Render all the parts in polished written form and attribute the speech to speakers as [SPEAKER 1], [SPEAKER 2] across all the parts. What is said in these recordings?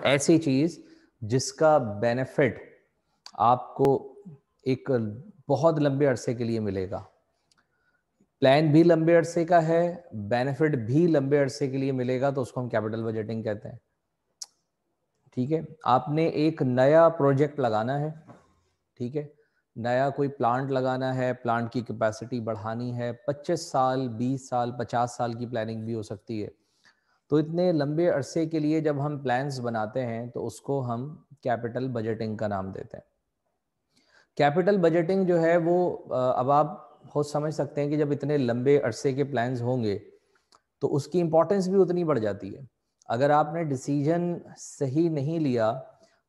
[SPEAKER 1] ऐसी चीज जिसका बेनिफिट आपको एक बहुत लंबे अरसे के लिए मिलेगा। प्लान भी लंबे अरसे का है, बेनिफिट भी लंबे अरसे के लिए मिलेगा, तो उसको हम कैपिटल बजटिंग कहते हैं। ठीक है, आपने एक नया प्रोजेक्ट लगाना है, ठीक है, नया कोई प्लांट लगाना है, प्लांट की कैपेसिटी बढ़ानी है, 25 साल, 20 साल, 50 साल की प्लानिंग भी हो सकती है। तो इतने लंबे अरसे के लिए जब हम प्लान्स बनाते हैं तो उसको हम कैपिटल बजटिंग का नाम देते हैं। कैपिटल बजटिंग जो है वो अब आप हो समझ सकते हैं कि जब इतने लंबे अरसे के प्लान्स होंगे तो उसकी इंपॉर्टेंस भी उतनी बढ़ जाती है। अगर आपने डिसीजन सही नहीं लिया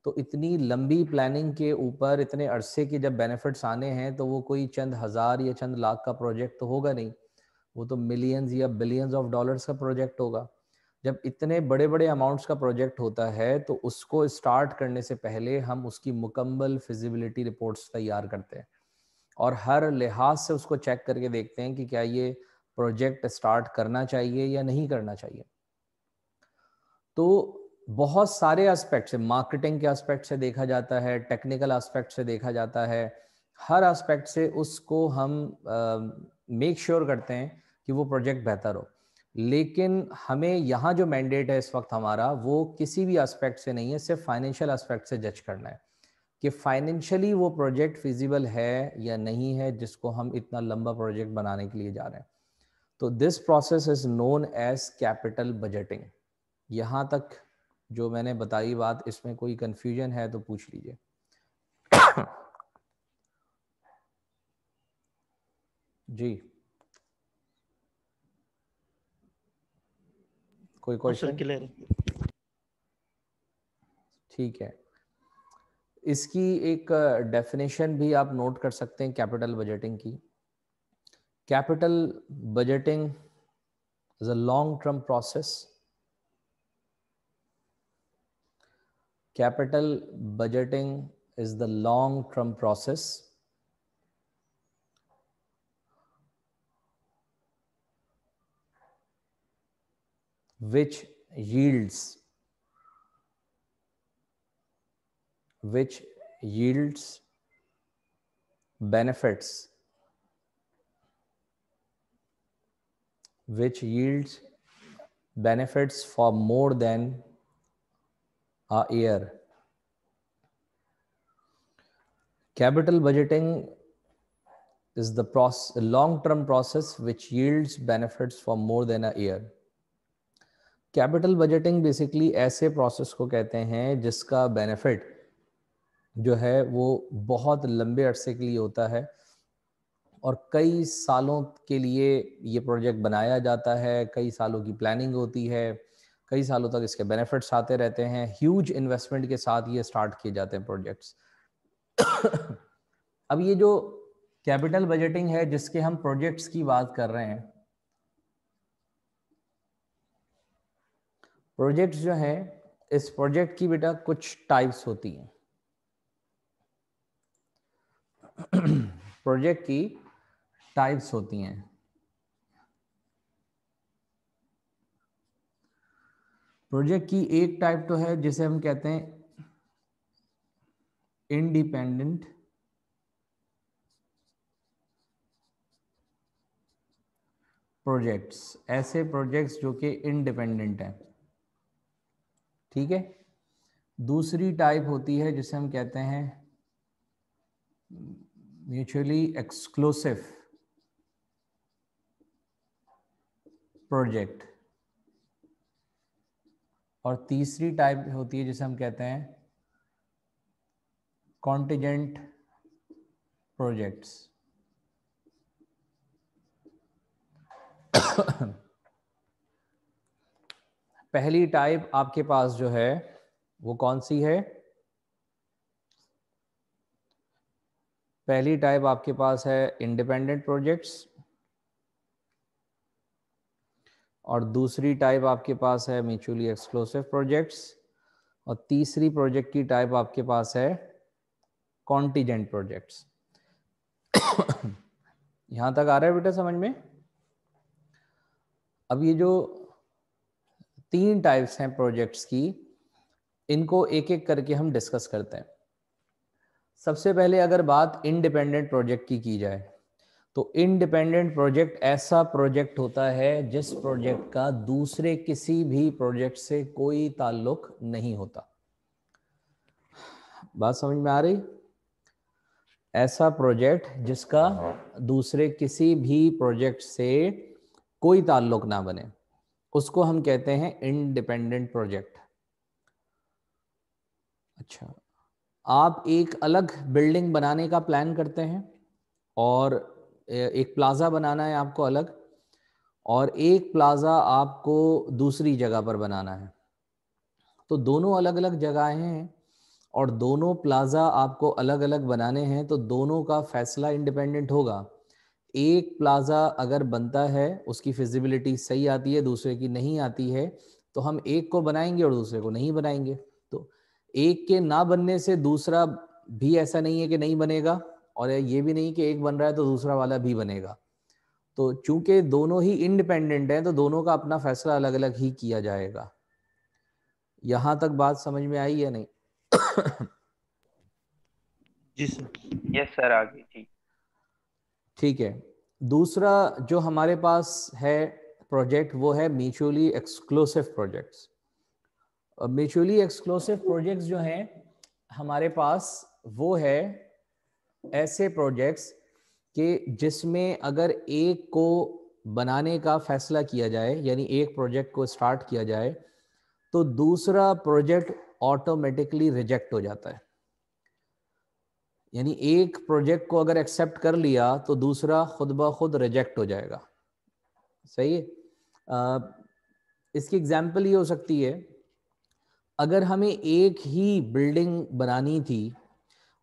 [SPEAKER 1] तो इतनी लंबी प्लानिंग के ऊपर इतने अरसे के जब बेनिफिट्स आने हैं तो वो कोई चंद हज़ार या चंद लाख का प्रोजेक्ट तो होगा नहीं, वो तो मिलियंस या बिलियंस ऑफ डॉलर्स का प्रोजेक्ट होगा। जब इतने बड़े बड़े अमाउंट्स का प्रोजेक्ट होता है तो उसको स्टार्ट करने से पहले हम उसकी मुकम्मल फिजिबिलिटी रिपोर्ट्स तैयार करते हैं और हर लिहाज से उसको चेक करके देखते हैं कि क्या ये प्रोजेक्ट स्टार्ट करना चाहिए या नहीं करना चाहिए। तो बहुत सारे एस्पेक्ट से, मार्केटिंग के एस्पेक्ट से देखा जाता है, टेक्निकल एस्पेक्ट से देखा जाता है, हर एस्पेक्ट से उसको हम मेक श्योर करते हैं कि वो प्रोजेक्ट बेहतर हो। लेकिन हमें यहाँ जो मैंडेट है इस वक्त हमारा, वो किसी भी एस्पेक्ट से नहीं है, सिर्फ फाइनेंशियल एस्पेक्ट से जज करना है कि फाइनेंशियली वो प्रोजेक्ट फिजिबल है या नहीं है, जिसको हम इतना लंबा प्रोजेक्ट बनाने के लिए जा रहे हैं। तो this process is known as capital budgeting. यहाँ तक जो मैंने बताई बात, इसमें कोई कंफ्यूजन है तो पूछ लीजिए। जी, कोई क्वेश्चन? ठीक है, इसकी एक डेफिनेशन भी आप नोट कर सकते हैं कैपिटल बजटिंग की। Capital budgeting is a long term process. Capital budgeting is the long term process which yields benefits, which yields benefits for more than a year. Capital budgeting is the long-term process which yields benefits for more than a year. Capital budgeting basically ऐसे process को कहते हैं जिसका benefit जो है वो बहुत लंबे अरसे के लिए होता है और कई सालों के लिए ये प्रोजेक्ट बनाया जाता है, कई सालों की प्लानिंग होती है, कई सालों तक इसके बेनिफिट्स आते रहते हैं, ह्यूज इन्वेस्टमेंट के साथ ये स्टार्ट किए जाते हैं प्रोजेक्ट्स। अब ये जो कैपिटल बजटिंग है जिसके हम प्रोजेक्ट्स की बात कर रहे हैं, प्रोजेक्ट्स जो हैं, इस प्रोजेक्ट की बेटा कुछ टाइप्स होती हैं। प्रोजेक्ट की टाइप्स होती हैं। प्रोजेक्ट की एक टाइप तो है जिसे हम कहते हैं इंडिपेंडेंट प्रोजेक्ट्स, ऐसे प्रोजेक्ट्स जो कि इंडिपेंडेंट हैं, ठीक है। दूसरी टाइप होती है जिसे हम कहते हैं म्यूचुअली एक्सक्लूसिव प्रोजेक्ट, और तीसरी टाइप होती है जिसे हम कहते हैं कॉन्टिजेंट प्रोजेक्ट्स। पहली टाइप आपके पास जो है वो कौन सी है? पहली टाइप आपके पास है इंडिपेंडेंट प्रोजेक्ट्स, और दूसरी टाइप आपके पास है म्यूचुअली एक्सक्लूसिव प्रोजेक्ट्स, और तीसरी प्रोजेक्ट की टाइप आपके पास है कॉन्टिजेंट प्रोजेक्ट्स। यहां तक आ रहा है बेटा समझ में? अब ये जो तीन टाइप्स हैं प्रोजेक्ट्स की, इनको एक एक करके हम डिस्कस करते हैं। सबसे पहले अगर बात इंडिपेंडेंट प्रोजेक्ट की जाए तो इंडिपेंडेंट प्रोजेक्ट ऐसा प्रोजेक्ट होता है जिस प्रोजेक्ट का दूसरे किसी भी प्रोजेक्ट से कोई ताल्लुक नहीं होता। बात समझ में आ रही? ऐसा प्रोजेक्ट जिसका दूसरे किसी भी प्रोजेक्ट से कोई ताल्लुक ना बने उसको हम कहते हैं इंडिपेंडेंट प्रोजेक्ट। अच्छा, आप एक अलग बिल्डिंग बनाने का प्लान करते हैं और एक प्लाजा बनाना है आपको अलग, और एक प्लाजा आपको दूसरी जगह पर बनाना है। तो दोनों अलग अलग जगहें हैं और दोनों प्लाजा आपको अलग अलग बनाने हैं, तो दोनों का फैसला इंडिपेंडेंट होगा। एक प्लाजा अगर बनता है उसकी फिजिबिलिटी सही आती है, दूसरे की नहीं आती है, तो हम एक को बनाएंगे और दूसरे को नहीं बनाएंगे। तो एक के ना बनने से दूसरा भी ऐसा नहीं है कि नहीं बनेगा, और ये भी नहीं कि एक बन रहा है तो दूसरा वाला भी बनेगा। तो चूंकि दोनों ही इंडिपेंडेंट हैं तो दोनों का अपना फैसला अलग अलग ही किया जाएगा। यहां तक बात समझ में आई या नहीं?
[SPEAKER 2] जी सर।
[SPEAKER 3] यस सर, आगे जी।
[SPEAKER 1] ठीक है, दूसरा जो हमारे पास है प्रोजेक्ट वो है mutually exclusive projects. Mutually exclusive projects जो हैं हमारे पास वो है ऐसे प्रोजेक्ट्स कि जिसमें अगर एक को बनाने का फैसला किया जाए, यानी एक प्रोजेक्ट को स्टार्ट किया जाए, तो दूसरा प्रोजेक्ट ऑटोमेटिकली रिजेक्ट हो जाता है। यानी एक प्रोजेक्ट को अगर एक्सेप्ट कर लिया तो दूसरा खुद ब खुद रिजेक्ट हो जाएगा। सही है? इसकी एग्जाम्पल ये हो सकती है, अगर हमें एक ही बिल्डिंग बनानी थी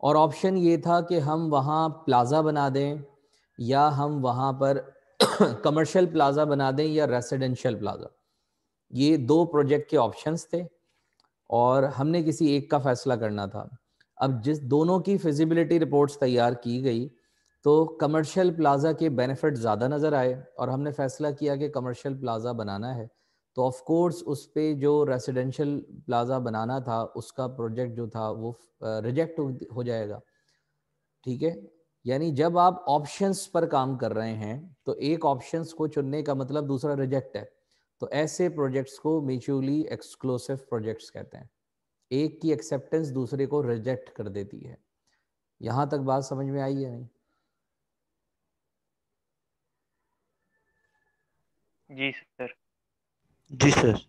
[SPEAKER 1] और ऑप्शन ये था कि हम वहाँ प्लाजा बना दें या हम वहाँ पर कमर्शियल प्लाजा बना दें या रेसिडेंशियल प्लाजा, ये दो प्रोजेक्ट के ऑप्शंस थे और हमने किसी एक का फैसला करना था। अब जिस दोनों की फिजिबिलिटी रिपोर्ट्स तैयार की गई तो कमर्शियल प्लाजा के बेनिफिट ज़्यादा नज़र आए और हमने फैसला किया कि कमर्शियल प्लाजा बनाना है। तो ऑफ कोर्स उस पे जो रेसिडेंशियल प्लाजा बनाना था उसका प्रोजेक्ट जो था वो रिजेक्ट हो जाएगा। ठीक है, यानी जब आप ऑप्शंस पर काम कर रहे हैं तो एक ऑप्शंस को चुनने का मतलब दूसरा रिजेक्ट है। तो ऐसे प्रोजेक्ट्स को म्यूचुअली एक्सक्लूसिव प्रोजेक्ट्स कहते हैं। एक की एक्सेप्टेंस दूसरे को रिजेक्ट कर देती है। यहां तक बात समझ में आई है नहीं?
[SPEAKER 3] जी सर।
[SPEAKER 2] जी सर।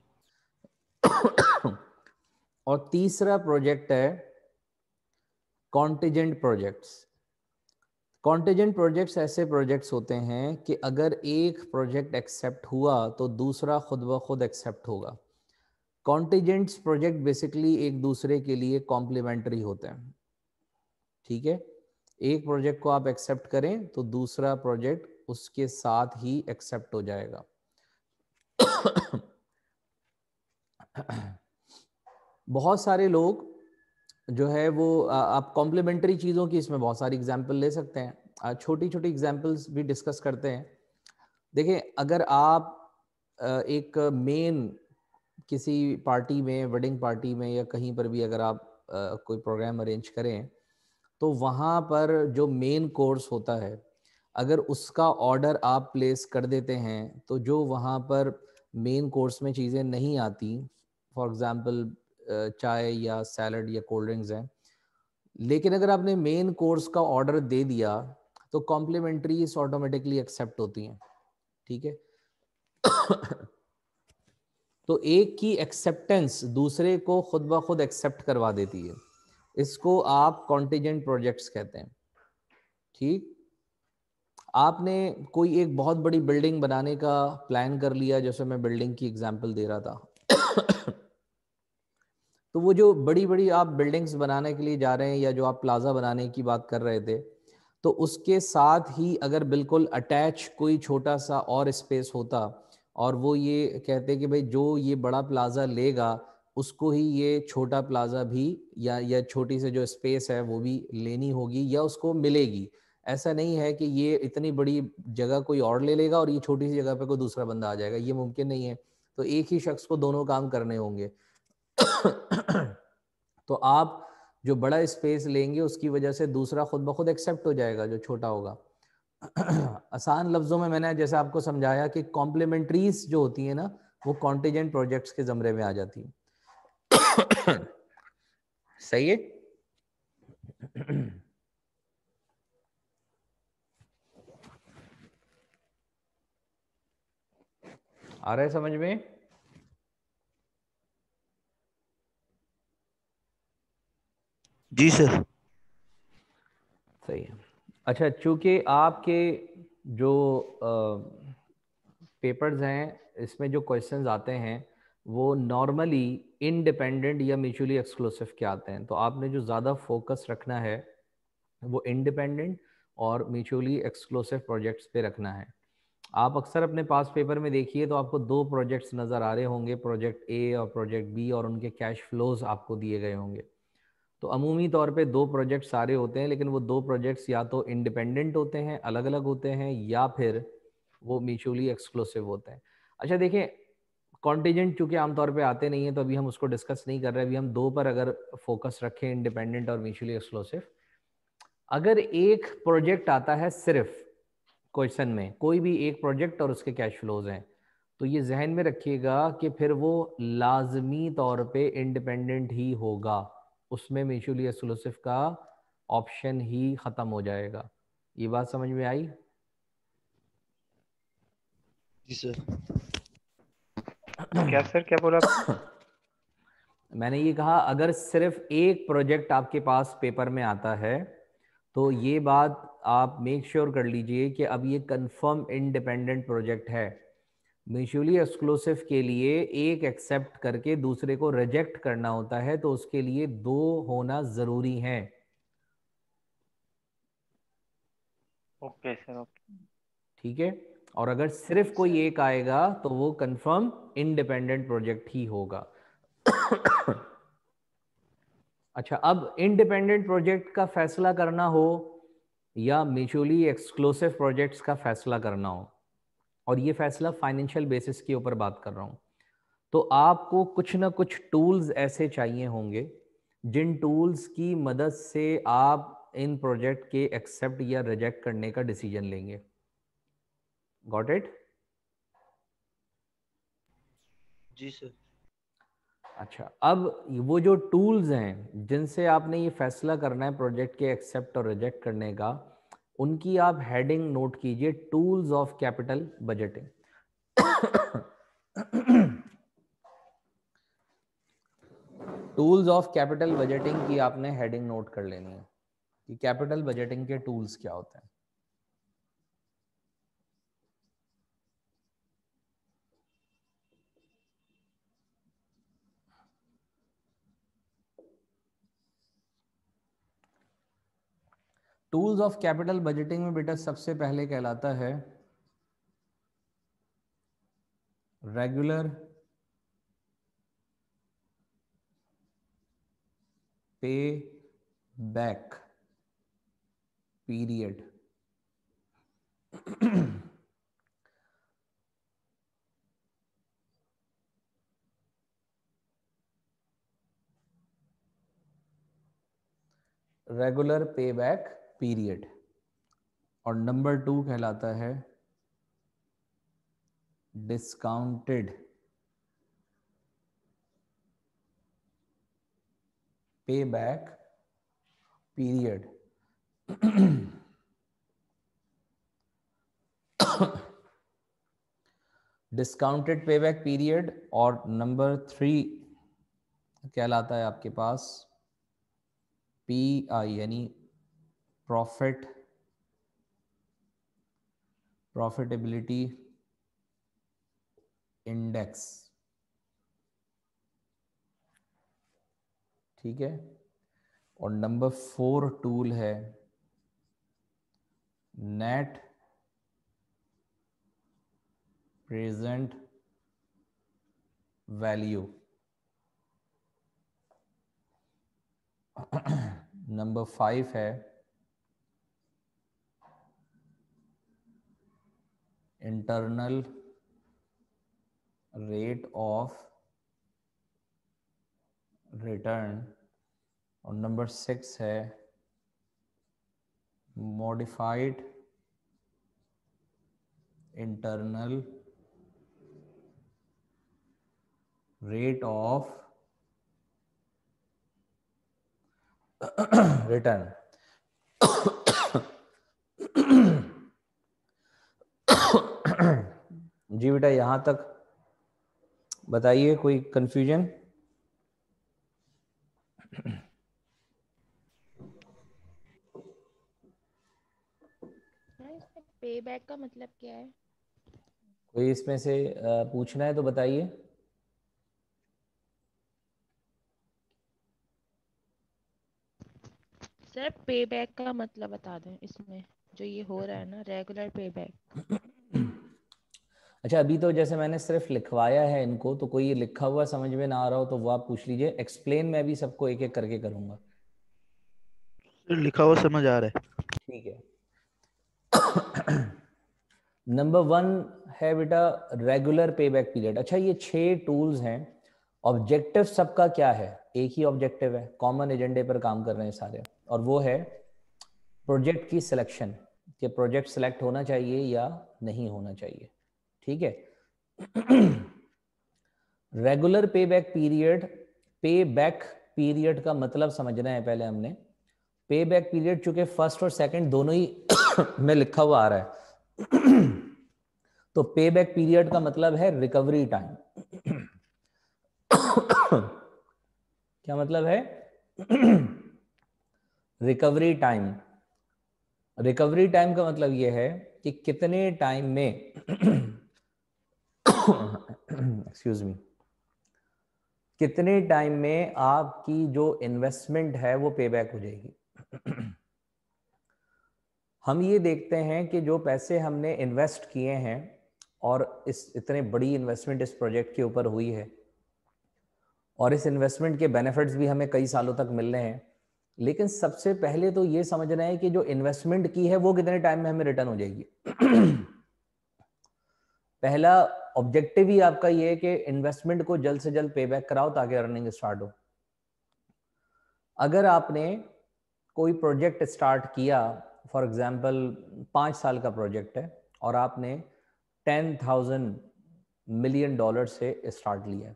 [SPEAKER 1] और तीसरा प्रोजेक्ट है कॉन्टिजेंट प्रोजेक्ट्स। कॉन्टिजेंट प्रोजेक्ट्स ऐसे प्रोजेक्ट्स होते हैं कि अगर एक प्रोजेक्ट एक्सेप्ट हुआ तो दूसरा खुद ब खुद एक्सेप्ट होगा। कॉन्टिजेंट्स प्रोजेक्ट बेसिकली एक दूसरे के लिए कॉम्प्लीमेंट्री होते हैं। ठीक है, एक प्रोजेक्ट को आप एक्सेप्ट करें तो दूसरा प्रोजेक्ट उसके साथ ही एक्सेप्ट हो जाएगा। बहुत सारे लोग जो है वो आप कॉम्प्लीमेंट्री चीज़ों की इसमें बहुत सारी एग्जाम्पल ले सकते हैं। छोटी छोटी एग्जाम्पल्स भी डिस्कस करते हैं। देखिए, अगर आप एक मेन किसी पार्टी में, वेडिंग पार्टी में या कहीं पर भी अगर आप कोई प्रोग्राम अरेंज करें तो वहाँ पर जो मेन कोर्स होता है अगर उसका ऑर्डर आप प्लेस कर देते हैं तो जो वहाँ पर मेन कोर्स में चीज़ें नहीं आती, फॉर एग्ज़ाम्पल चाय या सैलड या कोल्ड ड्रिंक्स हैं, लेकिन अगर आपने मेन कोर्स का ऑर्डर दे दिया तो कॉम्प्लीमेंट्रीज ऑटोमेटिकली एक्सेप्ट होती हैं। ठीक है। तो एक की एक्सेप्टेंस दूसरे को खुद ब खुद एक्सेप्ट करवा देती है। इसको आप कॉन्टिजेंट प्रोजेक्ट्स कहते हैं। ठीक, आपने कोई एक बहुत बड़ी बिल्डिंग बनाने का प्लान कर लिया, जैसे मैं बिल्डिंग की एग्जांपल दे रहा था। तो वो जो बड़ी बड़ी आप बिल्डिंग्स बनाने के लिए जा रहे हैं या जो आप प्लाजा बनाने की बात कर रहे थे, तो उसके साथ ही अगर बिल्कुल अटैच कोई छोटा सा और स्पेस होता और वो ये कहते कि भाई जो ये बड़ा प्लाजा लेगा उसको ही ये छोटा प्लाजा भी या छोटी से जो स्पेस है वो भी लेनी होगी या उसको मिलेगी। ऐसा नहीं है कि ये इतनी बड़ी जगह कोई और ले लेगा और ये छोटी सी जगह पे कोई दूसरा बंदा आ जाएगा, ये मुमकिन नहीं है। तो एक ही शख्स को दोनों काम करने होंगे। तो आप जो बड़ा स्पेस लेंगे उसकी वजह से दूसरा खुद ब खुद एक्सेप्ट हो जाएगा जो छोटा होगा। आसान लफ्जों में मैंने जैसे आपको समझाया कि कॉम्प्लीमेंट्रीज जो होती है ना वो कॉन्टिजेंट प्रोजेक्ट्स के जमरे में आ जाती है। सही है। आ रहा है समझ में?
[SPEAKER 2] जी सर।
[SPEAKER 1] सही है। अच्छा, चूंकि आपके जो पेपर्स हैं इसमें जो क्वेश्चंस आते हैं वो नॉर्मली इंडिपेंडेंट या म्यूचुअली एक्सक्लूसिव के आते हैं, तो आपने जो ज़्यादा फोकस रखना है वो इंडिपेंडेंट और म्यूचुअली एक्सक्लूसिव प्रोजेक्ट्स पे रखना है। आप अक्सर अपने पास पेपर में देखिए तो आपको दो प्रोजेक्ट्स नज़र आ रहे होंगे, प्रोजेक्ट ए और प्रोजेक्ट बी, और उनके कैश फ्लोज आपको दिए गए होंगे। तो अमूमी तौर पे दो प्रोजेक्ट सारे होते हैं, लेकिन वो दो प्रोजेक्ट्स या तो इंडिपेंडेंट होते हैं, अलग अलग होते हैं, या फिर वो म्यूचुअली एक्सक्लूसिव होते हैं। अच्छा देखिए, कॉन्टीजेंट चूंकि आमतौर पे आते नहीं है तो अभी हम उसको डिस्कस नहीं कर रहे, अभी हम दो पर अगर फोकस रखें, इंडिपेंडेंट और म्यूचुअली एक्सक्लूसिव। अगर एक प्रोजेक्ट आता है सिर्फ क्वेश्चन में, कोई भी एक प्रोजेक्ट और उसके कैश फ्लोज हैं, तो ये जहन में रखिएगा कि फिर वो लाजमी तौर पे इंडिपेंडेंट ही होगा, उसमें म्यूचुअली एक्सक्लूसिव का ऑप्शन ही खत्म हो जाएगा। ये बात समझ में आई?
[SPEAKER 2] जी सर।
[SPEAKER 3] क्या सर, क्या बोला आपने?
[SPEAKER 1] मैंने ये कहा अगर सिर्फ एक प्रोजेक्ट आपके पास पेपर में आता है तो ये बात आप मेक श्योर कर लीजिए कि अब ये कंफर्म इंडिपेंडेंट प्रोजेक्ट है। म्यूचुअली एक्सक्लूसिव के लिए एक एक्सेप्ट करके दूसरे को रिजेक्ट करना होता है, तो उसके लिए दो होना जरूरी है।
[SPEAKER 3] Okay sir, okay.
[SPEAKER 1] ठीक है। और अगर सिर्फ कोई एक आएगा तो वो कंफर्म इंडिपेंडेंट प्रोजेक्ट ही होगा। अच्छा, अब इंडिपेंडेंट प्रोजेक्ट का फैसला करना हो या म्यूचुअली एक्सक्लूसिव प्रोजेक्ट्स का फैसला करना हो, और ये फैसला फाइनेंशियल बेसिस के ऊपर बात कर रहा हूं, तो आपको कुछ ना कुछ टूल्स ऐसे चाहिए होंगे जिन टूल्स की मदद से आप इन प्रोजेक्ट के एक्सेप्ट या रिजेक्ट करने का डिसीजन लेंगे। Got it?
[SPEAKER 2] जी सर।
[SPEAKER 1] अच्छा, अब वो जो टूल्स हैं जिनसे आपने ये फैसला करना है प्रोजेक्ट के एक्सेप्ट और रिजेक्ट करने का, उनकी आप हेडिंग नोट कीजिए, tools of capital budgeting. Tools of capital budgeting की आपने हेडिंग नोट कर लेनी है कि कैपिटल बजटिंग के टूल्स क्या होते हैं। टूल्स ऑफ कैपिटल बजटिंग में बेटा सबसे पहले कहलाता है रेगुलर पे बैक पीरियड। रेगुलर पे बैक पीरियड। और नंबर 2 कहलाता है discounted pay back period. Discounted pay back period. और नंबर 3 कहलाता है आपके पास पी आई, यानी प्रॉफिटेबिलिटी इंडेक्स। ठीक है। और नंबर 4 टूल है नेट प्रेजेंट वैल्यू। नंबर 5 है इंटरनल रेट ऑफ रिटर्न और नंबर 6 है modified internal rate of return. जी बेटा, यहां तक बताइए, कोई कंफ्यूजन?
[SPEAKER 4] इसमें पे बैक का मतलब क्या है?
[SPEAKER 1] कोई इसमें से पूछना है तो बताइए।
[SPEAKER 4] सर पे बैक का मतलब बता दें, इसमें जो ये हो रहा है ना रेगुलर पे बैक।
[SPEAKER 1] अच्छा, अभी तो जैसे मैंने सिर्फ लिखवाया है इनको, तो कोई लिखा हुआ समझ में ना आ रहा हो तो वो आप पूछ लीजिए। एक्सप्लेन मैं भी सबको एक एक करके करूंगा।
[SPEAKER 2] लिखा हुआ समझ आ रहा है।
[SPEAKER 1] ठीक है। नंबर 1 है बेटा रेगुलर पे बैक पीरियड। अच्छा, ये 6 टूल्स हैं। ऑब्जेक्टिव सबका क्या है? एक ही ऑब्जेक्टिव है, कॉमन एजेंडे पर काम कर रहे हैं सारे, और वो है प्रोजेक्ट की सिलेक्शन, कि प्रोजेक्ट सिलेक्ट होना चाहिए या नहीं होना चाहिए। ठीक है। रेगुलर पे बैक पीरियड, पे बैक पीरियड का मतलब समझना है पहले हमने। पे बैक पीरियड चूंकि फर्स्ट और सेकंड दोनों ही में लिखा हुआ आ रहा है, तो पे बैक पीरियड का मतलब है रिकवरी टाइम। क्या मतलब है? Recovery time. रिकवरी टाइम का मतलब यह है कि कितने टाइम में एक्सक्यूज मी, कितने टाइम में आपकी जो इन्वेस्टमेंट है वो पे बैक हो जाएगी। हम ये देखते हैं कि जो पैसे हमने इन्वेस्ट किए हैं, और इस इतने बड़ी इन्वेस्टमेंट इस प्रोजेक्ट के ऊपर हुई है, और इस इन्वेस्टमेंट के बेनिफिट्स भी हमें कई सालों तक मिल रहे हैं, लेकिन सबसे पहले तो ये समझना है कि जो इन्वेस्टमेंट की है वो कितने टाइम में हमें रिटर्न हो जाएगी। पहला ऑब्जेक्टिव ही आपका ये है कि इन्वेस्टमेंट को जल्द से जल्द पे बैक कराओ ताकि अर्निंग स्टार्ट हो। अगर आपने कोई प्रोजेक्ट स्टार्ट किया, फॉर एग्जांपल 5 साल का प्रोजेक्ट है, और आपने $10,000 मिलियन से स्टार्ट लिया,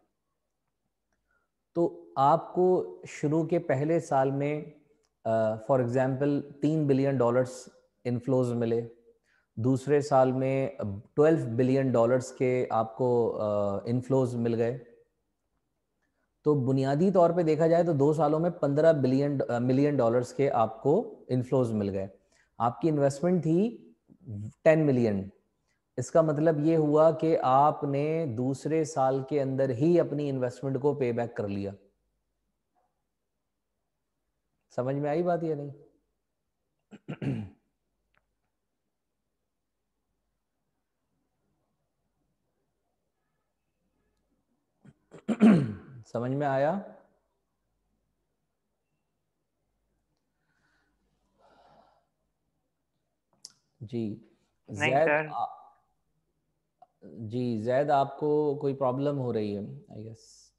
[SPEAKER 1] तो आपको शुरू के पहले साल में फॉर एग्जांपल $3 बिलियन इनफ्लोज मिले, दूसरे साल में $12 बिलियन के आपको इनफ्लोज मिल गए। तो बुनियादी तौर पे देखा जाए तो 2 सालों में $15 मिलियन के आपको इनफ्लोज मिल गए। आपकी इन्वेस्टमेंट थी 10 मिलियन। इसका मतलब ये हुआ कि आपने दूसरे साल के अंदर ही अपनी इन्वेस्टमेंट को पे बैक कर लिया। समझ में आई बात या नहीं? समझ में आया? जी
[SPEAKER 3] नहीं
[SPEAKER 1] जैद
[SPEAKER 3] सर।
[SPEAKER 1] जी जैद, आपको कोई प्रॉब्लम हो रही है आई गेस?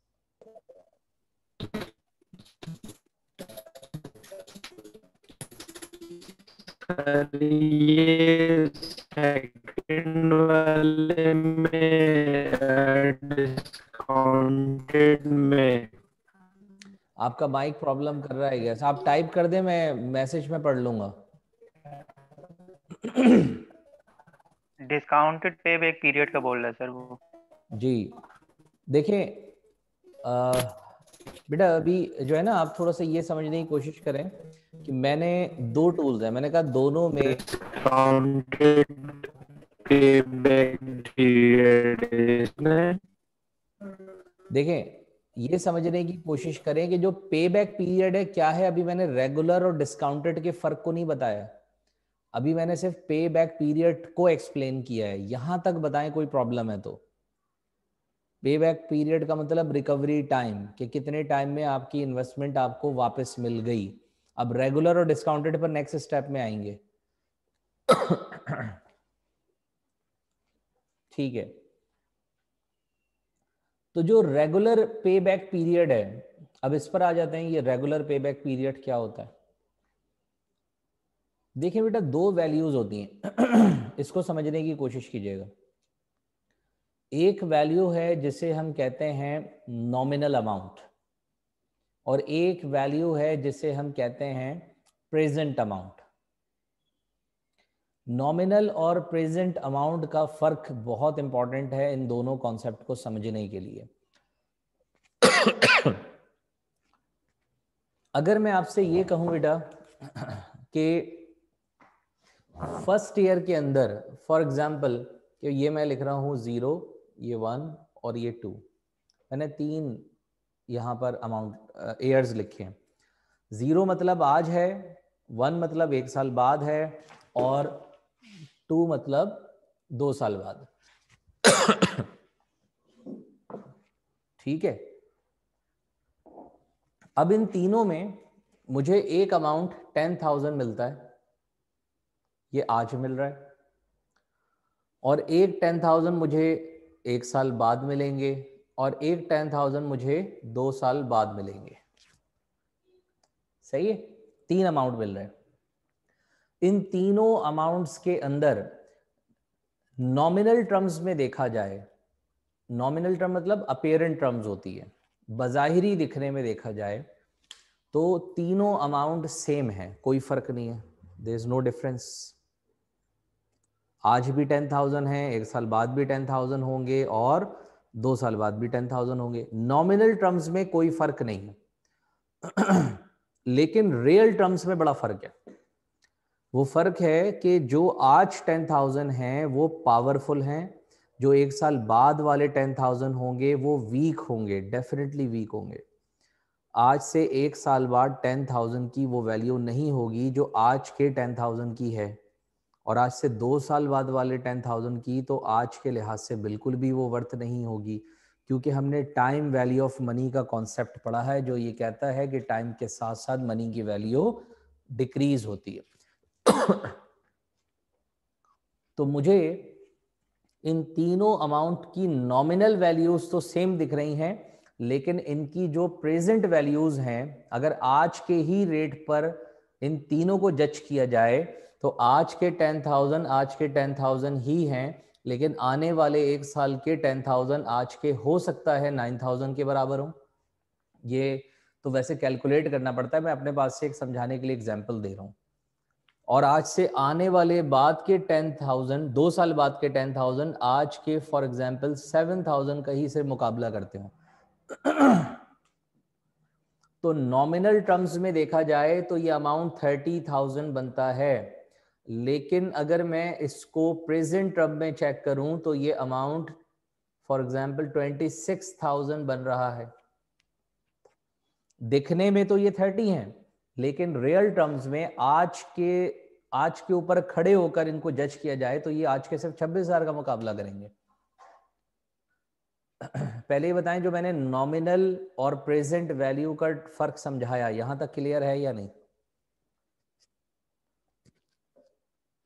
[SPEAKER 3] ये सेकंड वाले में डिस्काउंटेड में
[SPEAKER 1] आपका माइक प्रॉब्लम कर रहा है गैस। आप टाइप कर दें, मैं मैसेज में पढ़ लूंगा।
[SPEAKER 3] डिस्काउंटेड पे बैक पीरियड का बोल रहा है सर वो।
[SPEAKER 1] जी देखें, बेटा अभी जो है ना, आप थोड़ा सा ये समझने की कोशिश करें कि मैंने 2 टूल्स हैं, मैंने कहा दोनों में
[SPEAKER 3] डिस्काउंटेड पे बैक पीरियड इसमें
[SPEAKER 1] देखें, ये समझने की कोशिश करें कि जो पे बैक पीरियड है क्या है। अभी मैंने रेगुलर और डिस्काउंटेड के फर्क को नहीं बताया, अभी मैंने सिर्फ पे बैक पीरियड को एक्सप्लेन किया है। यहां तक बताएं कोई प्रॉब्लम है तो। पे बैक पीरियड का मतलब रिकवरी टाइम, कि कितने टाइम में आपकी इन्वेस्टमेंट आपको वापस मिल गई। अब रेगुलर और डिस्काउंटेड पर नेक्स्ट स्टेप में आएंगे। ठीक है, तो जो रेगुलर पे बैक पीरियड है अब इस पर आ जाते हैं, ये रेगुलर पे बैक पीरियड क्या होता है। देखिए बेटा, दो वैल्यूज होती हैं इसको समझने की कोशिश कीजिएगा। एक वैल्यू है जिसे हम कहते हैं नॉमिनल अमाउंट, और एक वैल्यू है जिसे हम कहते हैं प्रेजेंट अमाउंट। नॉमिनल और प्रेजेंट अमाउंट का फर्क बहुत इंपॉर्टेंट है इन दोनों कॉन्सेप्ट को समझने के लिए। अगर मैं आपसे ये कहूं बेटा कि फर्स्ट ईयर के अंदर, फॉर एग्जांपल, कि ये मैं लिख रहा हूं 0, ये 1 और ये 2, मैंने 3 यहां पर अमाउंट ईयर्स लिखे हैं। 0 मतलब आज है, 1 मतलब 1 साल बाद है, और 2 मतलब 2 साल बाद। ठीक है। अब इन तीनों में मुझे एक अमाउंट 10,000 मिलता है, ये आज मिल रहा है, और एक 10,000 मुझे 1 साल बाद मिलेंगे, और एक 10,000 मुझे 2 साल बाद मिलेंगे। सही है, 3 अमाउंट मिल रहे हैं। इन तीनों अमाउंट्स के अंदर नॉमिनल टर्म्स में देखा जाए, नॉमिनल टर्म मतलब अपीयरेंट टर्म्स होती है, बज़ाहिरी दिखने में देखा जाए तो तीनों अमाउंट सेम है, कोई फर्क नहीं है, देयर इज नो डिफरेंस। आज भी 10,000 है, 1 साल बाद भी 10,000 होंगे, और 2 साल बाद भी 10,000 होंगे। नॉमिनल टर्म्स में कोई फर्क नहीं है लेकिन रियल टर्म्स में बड़ा फर्क है। वो फर्क है कि जो आज 10,000 हैं वो पावरफुल हैं, जो 1 साल बाद वाले 10,000 होंगे वो वीक होंगे, डेफिनेटली वीक होंगे। आज से 1 साल बाद 10,000 की वो वैल्यू नहीं होगी जो आज के 10,000 की है, और आज से 2 साल बाद वाले 10,000 की तो आज के लिहाज से बिल्कुल भी वो वर्थ नहीं होगी, क्योंकि हमने टाइम वैल्यू ऑफ मनी का कॉन्सेप्ट पढ़ा है जो ये कहता है कि टाइम के साथ साथ मनी की वैल्यू डिक्रीज होती है। तो मुझे इन तीनों अमाउंट की नॉमिनल वैल्यूज तो सेम दिख रही हैं, लेकिन इनकी जो प्रेजेंट वैल्यूज हैं, अगर आज के ही रेट पर इन तीनों को जज किया जाए तो आज के 10,000 आज के 10,000 ही हैं, लेकिन आने वाले 1 साल के 10,000 आज के हो सकता है 9,000 के बराबर हो। ये तो वैसे कैलकुलेट करना पड़ता है, मैं अपने पास से एक समझाने के लिए एग्जांपल दे रहा हूँ। और आज से आने वाले बाद के 10,000, 2 साल बाद के 10,000 आज के फॉर एग्जांपल 7,000 का ही से मुकाबला करते हो। तो नॉमिनल टर्म्स में देखा जाए तो ये अमाउंट 30,000 बनता है, लेकिन अगर मैं इसको प्रेजेंट टर्म में चेक करूं तो ये अमाउंट फॉर एग्जांपल 26,000 बन रहा है। दिखने में तो ये 30 है, लेकिन रियल टर्म्स में आज के ऊपर खड़े होकर इनको जज किया जाए तो ये आज के सिर्फ 26,000 का मुकाबला करेंगे। पहले ही बताएं, जो मैंने नॉमिनल और प्रेजेंट वैल्यू का फर्क समझाया, यहां तक क्लियर है या नहीं?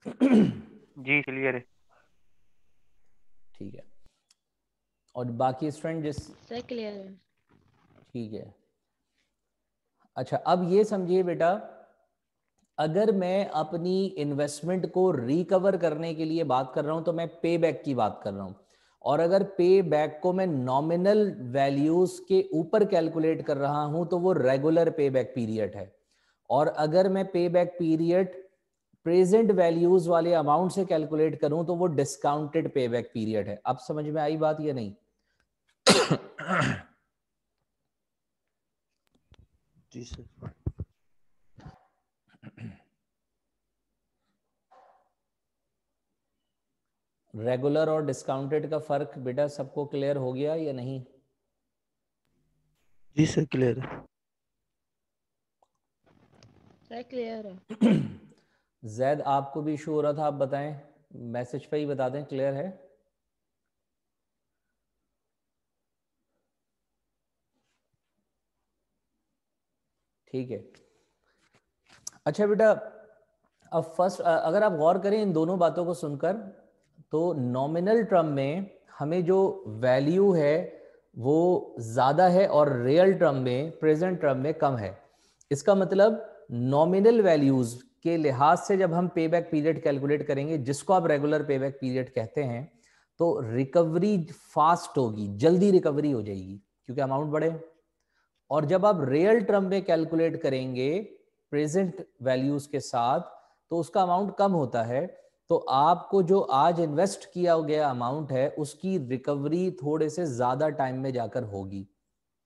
[SPEAKER 3] जी क्लियर है।
[SPEAKER 1] ठीक है। और बाकी स्टूडेंट जिस
[SPEAKER 4] सर क्लियर है।
[SPEAKER 1] ठीक है। अच्छा, अब ये समझिए बेटा, अगर मैं अपनी इन्वेस्टमेंट को रिकवर करने के लिए बात कर रहा हूं तो मैं पे बैक की बात कर रहा हूं, और अगर पे बैक को मैं नॉमिनल वैल्यूज के ऊपर कैलकुलेट कर रहा हूं तो वो रेगुलर पे बैक पीरियड है, और अगर मैं पे बैक पीरियड प्रेजेंट वैल्यूज वाले अमाउंट से कैलकुलेट करूं तो वो डिस्काउंटेड पे बैक पीरियड है। अब समझ में आई बात या नहीं?
[SPEAKER 2] जी सर।
[SPEAKER 1] रेगुलर और डिस्काउंटेड का फर्क बेटा सबको क्लियर हो गया या नहीं?
[SPEAKER 2] जी सर क्लियर है।
[SPEAKER 4] सर क्लियर है।
[SPEAKER 1] जैद आपको भी इशू हो रहा था, आप बताएं, मैसेज पे ही बता दें क्लियर है। ठीक है। अच्छा बेटा, अब फर्स्ट अगर आप गौर करें इन दोनों बातों को सुनकर, तो नॉमिनल टर्म में हमें जो वैल्यू है वो ज्यादा है और रियल टर्म में, प्रेजेंट टर्म में कम है। इसका मतलब नॉमिनल वैल्यूज के लिहाज से जब हम पे बैक पीरियड कैलकुलेट करेंगे, जिसको आप रेगुलर पे बैक पीरियड कहते हैं, तो रिकवरी फास्ट होगी, जल्दी रिकवरी हो जाएगी क्योंकि अमाउंट बढ़े। और जब आप रियल टर्म में कैलकुलेट करेंगे प्रेजेंट वैल्यूज के साथ, तो उसका अमाउंट कम होता है। तो आपको जो आज इन्वेस्ट किया गया अमाउंट है उसकी रिकवरी थोड़े से ज्यादा टाइम में जाकर होगी,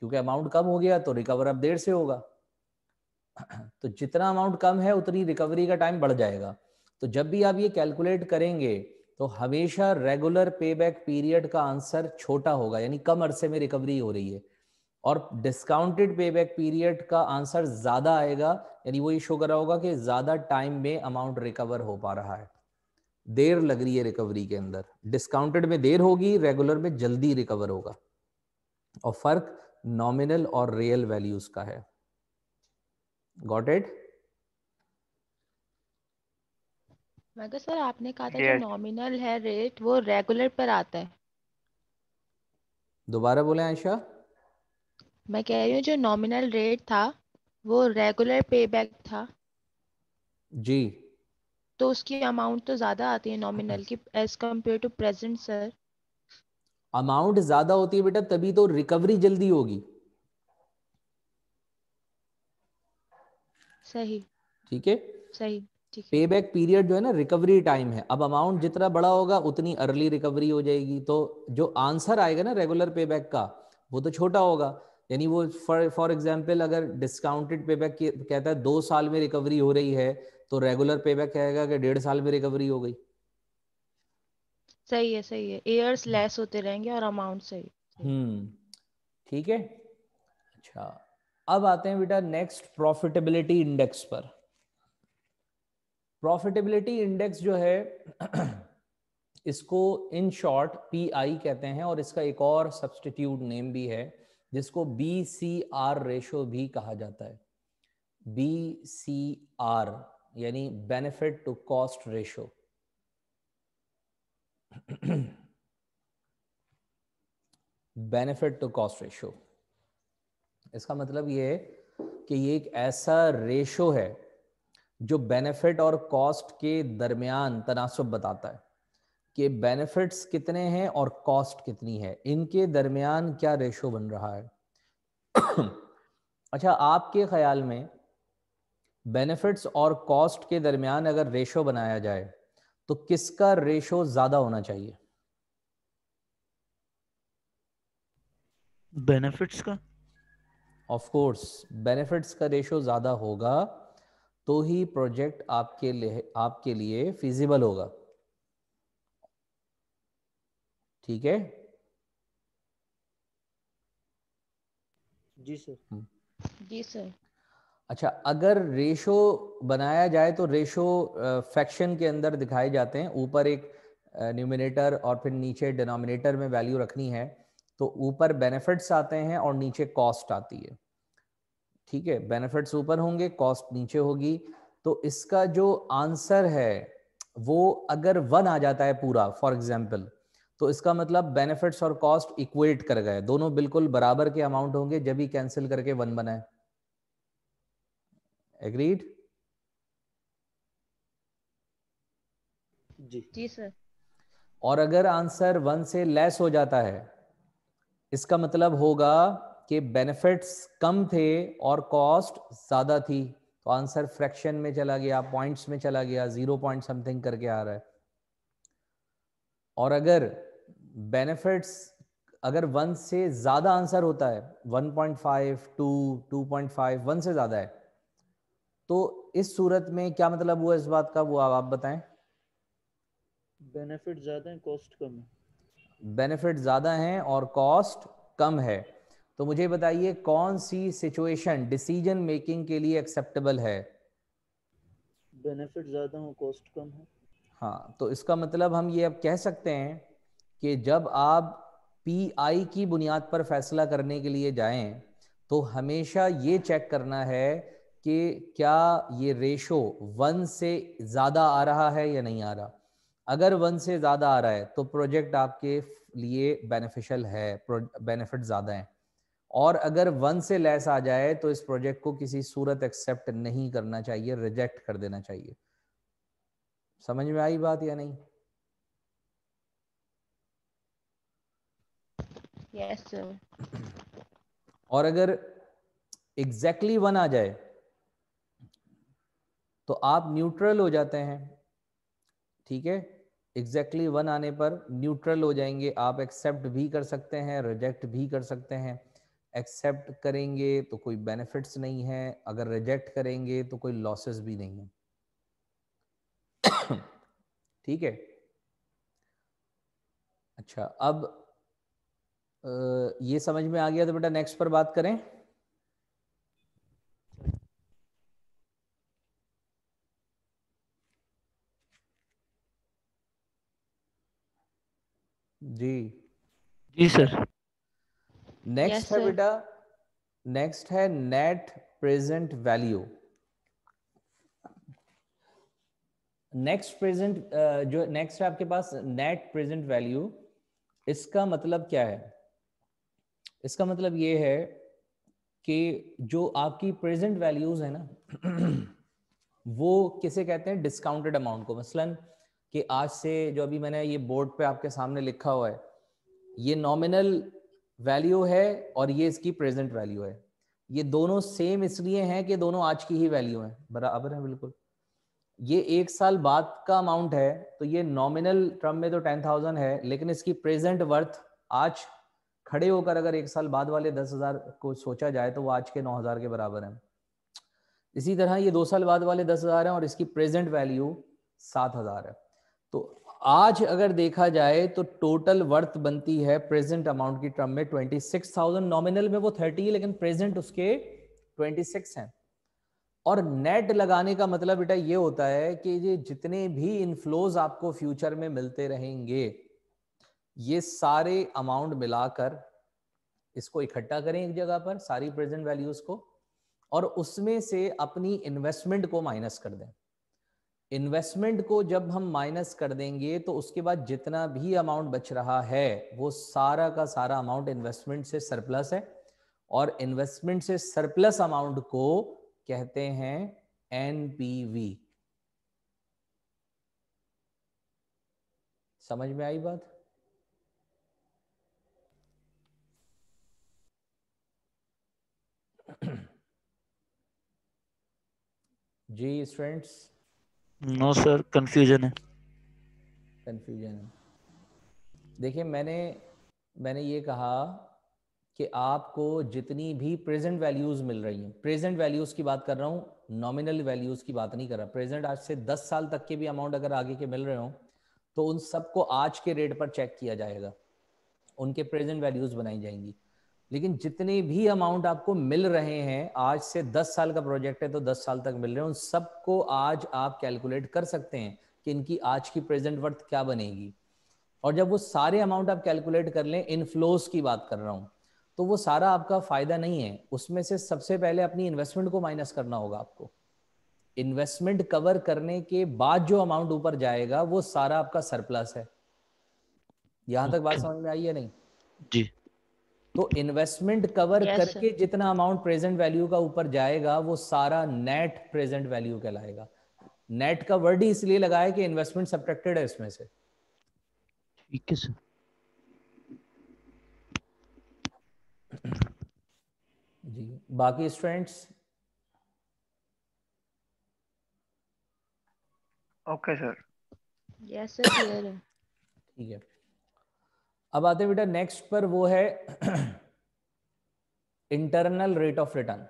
[SPEAKER 1] क्योंकि अमाउंट कम हो गया तो रिकवर अब देर से होगा। तो जितना अमाउंट कम है उतनी रिकवरी का टाइम बढ़ जाएगा। तो जब भी आप ये कैलकुलेट करेंगे तो हमेशा रेगुलर पे बैक पीरियड का आंसर छोटा होगा, यानी कम अरसे में रिकवरी हो रही है, और डिस्काउंटेड पे बैक पीरियड का आंसर ज्यादा आएगा, यानी वो ये शो कर रहा होगा कि ज्यादा टाइम में अमाउंट रिकवर हो पा रहा है, देर लग रही है रिकवरी के अंदर। डिस्काउंटेड में देर होगी, रेगुलर में जल्दी रिकवर होगा। और फर्क नॉमिनल और रियल वैल्यूज का है। Got it?
[SPEAKER 4] मगर सर आपने कहा था जो
[SPEAKER 3] Yes.
[SPEAKER 4] नॉमिनल है रेट वो रेगुलर पर आता है।
[SPEAKER 1] दोबारा बोले आयशा।
[SPEAKER 4] मैं कह रही हूँ जो नॉमिनल रेट था वो रेगुलर पे बैक था,
[SPEAKER 1] जी,
[SPEAKER 4] तो उसकी अमाउंट तो ज्यादा आती है नॉमिनल की as compare to present sir.
[SPEAKER 1] Amount ज्यादा होती है बेटा, तभी तो रिकवरी जल्दी होगी।
[SPEAKER 4] सही।
[SPEAKER 1] ठीक है,
[SPEAKER 4] सही। ठीक है।
[SPEAKER 1] पे बैक पीरियड जो है ना, रिकवरी टाइम है। अब अमाउंट जितना बड़ा होगा उतनी अर्ली रिकवरी हो जाएगी, तो जो आंसर आएगा ना रेगुलर पे बैक का वो तो छोटा होगा। यानी वो फॉर एग्जांपल अगर डिस्काउंटेड पे बैक कहता है 2 साल में रिकवरी हो रही है, तो रेगुलर पे बैक कहेगा कि 1.5 साल में रिकवरी हो गई।
[SPEAKER 4] सही है। सही है, ईयर्स लेस होते रहेंगे और अमाउंट सही। सही।
[SPEAKER 1] ठीक है। अच्छा, अब आते हैं बेटा नेक्स्ट प्रॉफिटेबिलिटी इंडेक्स पर। प्रॉफिटेबिलिटी इंडेक्स जो है इसको इन शॉर्ट पीआई कहते हैं, और इसका एक और सब्स्टिट्यूट नेम भी है जिसको बीसीआर रेशो भी कहा जाता है। बीसीआर यानी benefit to cost ratio. Benefit to cost ratio, इसका मतलब ये है कि ये एक ऐसा रेशो है जो बेनिफिट और कॉस्ट के दरमियान तनासब बताता है कि बेनिफिट्स कितने हैं और कॉस्ट कितनी है, इनके दरमियान क्या रेशो बन रहा है। अच्छा, आपके ख्याल में बेनिफिट्स और कॉस्ट के दरमियान अगर रेशो बनाया जाए तो किसका रेशो ज्यादा होना चाहिए?
[SPEAKER 2] बेनिफिट्स का।
[SPEAKER 1] ऑफ कोर्स बेनिफिट्स का रेशो ज्यादा होगा तो ही प्रोजेक्ट आपके लिए फिजिबल होगा। ठीक है।
[SPEAKER 2] जी सर।
[SPEAKER 4] जी सर।
[SPEAKER 1] अच्छा, अगर रेशो बनाया जाए तो रेशो फ्रैक्शन के अंदर दिखाए जाते हैं। ऊपर एक न्यूमिनेटर और फिर नीचे डिनोमिनेटर में वैल्यू रखनी है, तो ऊपर बेनिफिट्स आते हैं और नीचे कॉस्ट आती है। ठीक है, बेनिफिट्स ऊपर होंगे, कॉस्ट नीचे होगी। तो इसका जो आंसर है वो अगर 1 आ जाता है पूरा फॉर एग्जाम्पल, तो इसका मतलब बेनिफिट्स और कॉस्ट इक्वेट कर गए, दोनों बिल्कुल बराबर के अमाउंट होंगे, जब ही कैंसिल करके 1 बना है। एग्रीड?
[SPEAKER 2] जी।
[SPEAKER 4] जी सर।
[SPEAKER 1] और अगर आंसर 1 से लेस हो जाता है, इसका मतलब होगा कि बेनिफिट्स कम थे और कॉस्ट ज्यादा थी, तो आंसर फ्रैक्शन में चला गया, पॉइंट्स में चला गया, 0 पॉइंट समथिंग करके आ रहा है। और अगर बेनिफिट्स अगर 1 से ज्यादा आंसर होता है, 1.5 2 2.5 1 से ज्यादा है, तो इस सूरत में क्या मतलब हुआ इस बात का, वो आप बताएं।
[SPEAKER 2] बेनिफिट ज्यादा है, कॉस्ट कम है।
[SPEAKER 1] बेनिफिट ज्यादा हैं और कॉस्ट कम है, तो मुझे बताइए कौन सी सिचुएशन डिसीजन मेकिंग के लिए एक्सेप्टेबल है?
[SPEAKER 2] बेनिफिट ज्यादा हो, कॉस्ट कम हो।
[SPEAKER 1] हाँ, तो इसका मतलब हम ये अब कह सकते हैं कि जब आप पीआई की बुनियाद पर फैसला करने के लिए जाएं तो हमेशा ये चेक करना है कि क्या ये रेशो 1 से ज़्यादा आ रहा है या नहीं आ रहा। अगर 1 से ज़्यादा आ रहा है तो प्रोजेक्ट आपके लिए बेनिफिशियल है, बेनिफिट ज़्यादा हैं। और अगर 1 से लेस आ जाए तो इस प्रोजेक्ट को किसी सूरत एक्सेप्ट नहीं करना चाहिए, रिजेक्ट कर देना चाहिए। समझ में आई बात या नहीं?
[SPEAKER 4] Yes sir.
[SPEAKER 1] और अगर एग्जैक्टली 1 आ जाए तो आप न्यूट्रल हो जाते हैं, ठीक है। एग्जैक्टली 1 आने पर न्यूट्रल हो जाएंगे, आप एक्सेप्ट भी कर सकते हैं, रिजेक्ट भी कर सकते हैं। एक्सेप्ट करेंगे तो कोई बेनिफिट्स नहीं है, अगर रिजेक्ट करेंगे तो कोई लॉसेस भी नहीं है, ठीक है। अच्छा, अब ये समझ में आ गया तो बेटा नेक्स्ट पर बात करें। जी
[SPEAKER 2] जी सर।
[SPEAKER 1] नेक्स्ट
[SPEAKER 4] Yes,
[SPEAKER 1] है
[SPEAKER 4] sir.
[SPEAKER 1] बेटा, नेक्स्ट है net present value. Next present जो नेक्स्ट है आपके पास नेट प्रेजेंट वैल्यू, इसका मतलब क्या है? इसका मतलब ये है कि जो आपकी प्रेजेंट वैल्यूज है ना वो किसे कहते हैं? डिस्काउंटेड अमाउंट को। मसलन कि आज से जो अभी मैंने ये बोर्ड पे आपके सामने लिखा हुआ है, ये नॉमिनल वैल्यू है और ये इसकी प्रेजेंट वैल्यू है। ये दोनों सेम इसलिए हैं कि दोनों आज की ही वैल्यू है, बराबर है बिल्कुल। ये 1 साल बाद का अमाउंट है तो ये नॉमिनल टर्म में तो 10,000 है, लेकिन इसकी प्रेजेंट वर्थ आज खड़े होकर अगर 1 साल बाद वाले 10,000 को सोचा जाए तो वो आज के 9,000 के बराबर है। इसी तरह ये 2 साल बाद वाले 10,000 है और इसकी प्रेजेंट वैल्यू 7,000 है। तो आज अगर देखा जाए तो टोटल वर्थ बनती है प्रेजेंट अमाउंट की टर्म में 26,000। नॉमिनल में वो 30 है लेकिन प्रेजेंट उसके 26 हैं। और नेट लगाने का मतलब बेटा ये होता है कि ये जितने भी इनफ्लोज आपको फ्यूचर में मिलते रहेंगे, ये सारे अमाउंट मिलाकर इसको इकट्ठा करें एक जगह पर, सारी प्रेजेंट वैल्यूज को, और उसमें से अपनी इन्वेस्टमेंट को माइनस कर दें। इन्वेस्टमेंट को जब हम माइनस कर देंगे तो उसके बाद जितना भी अमाउंट बच रहा है वो सारा का सारा अमाउंट इन्वेस्टमेंट से सरप्लस है, और इन्वेस्टमेंट से सरप्लस अमाउंट को कहते हैं एनपीवी। समझ में आई बात? जी स्टूडेंट्स?
[SPEAKER 2] नो सर, कंफ्यूजन है।
[SPEAKER 1] कंफ्यूजन है। देखिए मैंने ये कहा कि आपको जितनी भी प्रेजेंट वैल्यूज मिल रही हैं, प्रेजेंट वैल्यूज की बात कर रहा हूँ, नॉमिनल वैल्यूज की बात नहीं कर रहा। प्रेजेंट आज से 10 साल तक के भी अमाउंट अगर आगे के मिल रहे हो तो उन सबको आज के रेट पर चेक किया जाएगा, उनके प्रेजेंट वैल्यूज बनाई जाएंगी। लेकिन जितने भी अमाउंट आपको मिल रहे हैं, आज से 10 साल का प्रोजेक्ट है तो 10 साल तक मिल रहे हैं, उन सबको आज आप कैलकुलेट कर सकते हैं कि इनकी आज की प्रेजेंट वर्थ क्या बनेगी। और जब वो सारे अमाउंट आप कैलकुलेट कर लें, इनफ्लोज की बात कर रहा हूं, तो वो सारा आपका फायदा नहीं है। उसमें से सबसे पहले अपनी इन्वेस्टमेंट को माइनस करना होगा आपको। इन्वेस्टमेंट कवर करने के बाद जो अमाउंट ऊपर जाएगा वो सारा आपका सरप्लस है। यहां तक बात
[SPEAKER 2] Okay.
[SPEAKER 1] समझ में आई है नहीं?
[SPEAKER 2] जी।
[SPEAKER 1] तो इन्वेस्टमेंट कवर
[SPEAKER 4] Yes, sir.
[SPEAKER 1] करके जितना अमाउंट प्रेजेंट वैल्यू का ऊपर जाएगा वो सारा नेट प्रेजेंट वैल्यू कहलाएगा। नेट का वर्ड ही इसलिए लगा है कि इन्वेस्टमेंट सब्ट्रैक्टेड है इसमें से।
[SPEAKER 2] ठीक है सर।
[SPEAKER 1] जी बाकी students?
[SPEAKER 3] Okay sir.
[SPEAKER 4] Yes, sir. Clear है।
[SPEAKER 1] ठीक है, अब आते हैं बेटा नेक्स्ट पर, वो है internal rate of return.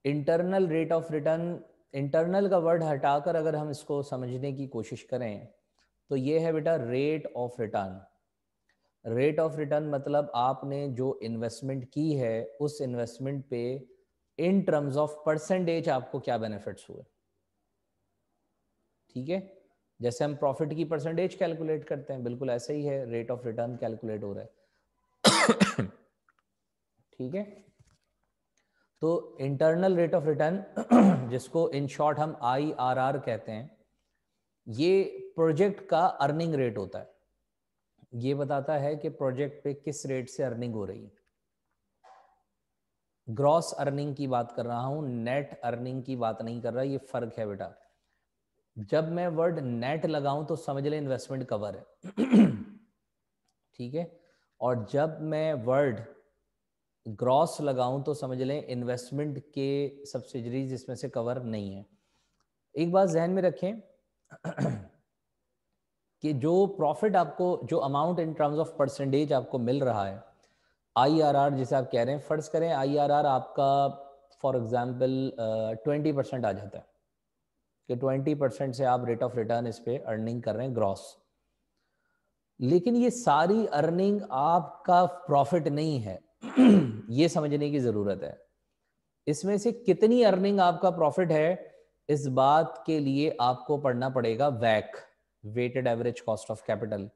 [SPEAKER 1] Internal rate of return, internal का वर्ड हटाकर अगर हम इसको समझने की कोशिश करें तो ये है बेटा rate of return. Rate of return मतलब आपने जो इन्वेस्टमेंट की है उस इन्वेस्टमेंट पे इन टर्म्स ऑफ परसेंटेज आपको क्या बेनिफिट्स हुए। ठीक है, जैसे हम प्रॉफिट की परसेंटेज कैलकुलेट करते हैं, बिल्कुल ऐसे ही है रेट ऑफ रिटर्न कैलकुलेट हो रहा है। ठीक है, तो इंटरनल रेट ऑफ रिटर्न जिसको इन शॉर्ट हम IRR कहते हैं, ये प्रोजेक्ट का अर्निंग रेट होता है। ये बताता है कि प्रोजेक्ट पे किस रेट से अर्निंग हो रही है। ग्रॉस अर्निंग की बात कर रहा हूं, नेट अर्निंग की बात नहीं कर रहा, ये फर्क है बेटा। जब मैं वर्ड नेट लगाऊं तो समझ ले इन्वेस्टमेंट कवर है ठीक है, और जब मैं वर्ड ग्रॉस लगाऊं तो समझ लें इन्वेस्टमेंट के सब्सिडरीज इसमें से कवर नहीं है। एक बात जहन में रखें कि जो प्रॉफिट आपको, जो amount in terms of percentage आपको मिल रहा है, IRR जिसे आप कह रहे हैं, फर्ज करें IRR आपका फॉर एग्जांपल 20% आ जाता है कि 20% से आप रेट ऑफ रिटर्न इस पे अर्निंग कर रहे हैं ग्रॉस, लेकिन ये सारी अर्निंग आपका प्रॉफिट नहीं है ये समझने की जरूरत है। इसमें से कितनी अर्निंग आपका प्रॉफिट है, इस बात के लिए आपको पढ़ना पड़ेगा वैक, weighted average cost of capital.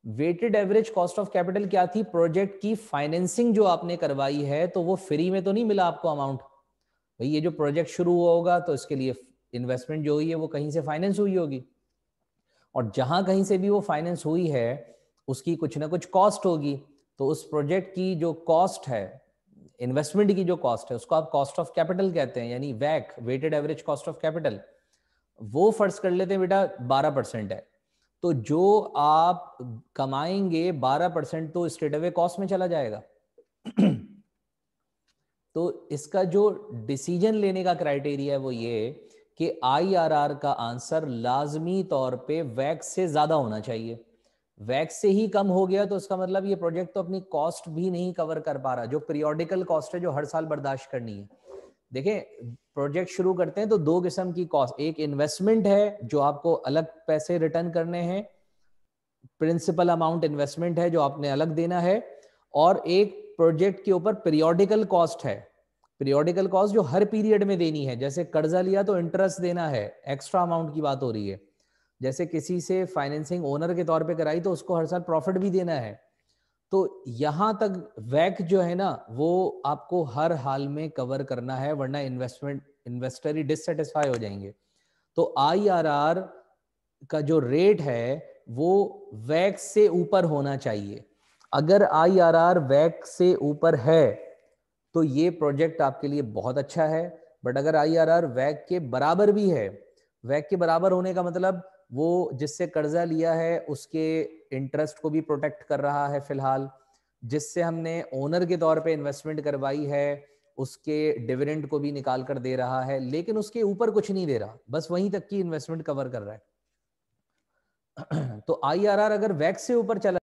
[SPEAKER 1] Weighted average cost of capital क्या थी? प्रोजेक्ट की फाइनेंसिंग जो आपने करवाई है, तो वो फ्री में तो नहीं मिला आपको अमाउंट। भाई ये जो प्रोजेक्ट शुरू हुआ होगा तो इसके लिए इन्वेस्टमेंट जो हुई है वो कहीं से फाइनेंस हुई होगी, और जहां कहीं से भी वो फाइनेंस हुई है उसकी कुछ ना कुछ कॉस्ट होगी। तो उस प्रोजेक्ट की जो कॉस्ट है, इन्वेस्टमेंट की जो कॉस्ट है, उसको आप कॉस्ट ऑफ कैपिटल कहते हैं, यानी वैक, weighted average cost of capital. वो फर्ज कर लेते हैं बेटा 12% है, तो जो आप कमाएंगे 12% तो स्ट्रेट अवे कॉस्ट में चला जाएगा तो इसका जो डिसीजन लेने का क्राइटेरिया है वो ये कि IRR का आंसर लाजमी तौर पे वैक से ज्यादा होना चाहिए। वैक से ही कम हो गया तो उसका मतलब ये प्रोजेक्ट तो अपनी कॉस्ट भी नहीं कवर कर पा रहा, जो पीरियोडिकल कॉस्ट है, जो हर साल बर्दाश्त करनी है। देखें, प्रोजेक्ट शुरू करते हैं तो दो किस्म की कॉस्ट, एक इन्वेस्टमेंट है जो आपको अलग पैसे रिटर्न करने हैं, प्रिंसिपल अमाउंट इन्वेस्टमेंट है जो आपने अलग देना है, और एक प्रोजेक्ट के ऊपर पीरियोडिकल कॉस्ट है, पीरियोडिकल कॉस्ट जो हर पीरियड में देनी है। जैसे कर्जा लिया तो इंटरेस्ट देना है, एक्स्ट्रा अमाउंट की बात हो रही है। जैसे किसी से फाइनेंसिंग ओनर के तौर पे कराई तो उसको हर साल प्रॉफिट भी देना है। तो यहां तक वैक जो है ना वो आपको हर हाल में कवर करना है, वरना इन्वेस्टर ही डिससेटिस्फाई हो जाएंगे। तो IRR का जो रेट है वो वैक से ऊपर होना चाहिए। अगर IRR वैक से ऊपर है तो ये प्रोजेक्ट आपके लिए बहुत अच्छा है, बट अगर IRR वैक के बराबर भी है, वैक के बराबर होने का मतलब वो जिससे कर्जा लिया है उसके इंटरेस्ट को भी प्रोटेक्ट कर रहा है फिलहाल, जिससे हमने ओनर के तौर पे इन्वेस्टमेंट करवाई है उसके डिविडेंड को भी निकाल कर दे रहा है, लेकिन उसके ऊपर कुछ नहीं दे रहा, बस वहीं तक की इन्वेस्टमेंट कवर कर रहा है तो IRR अगर वैक से ऊपर चला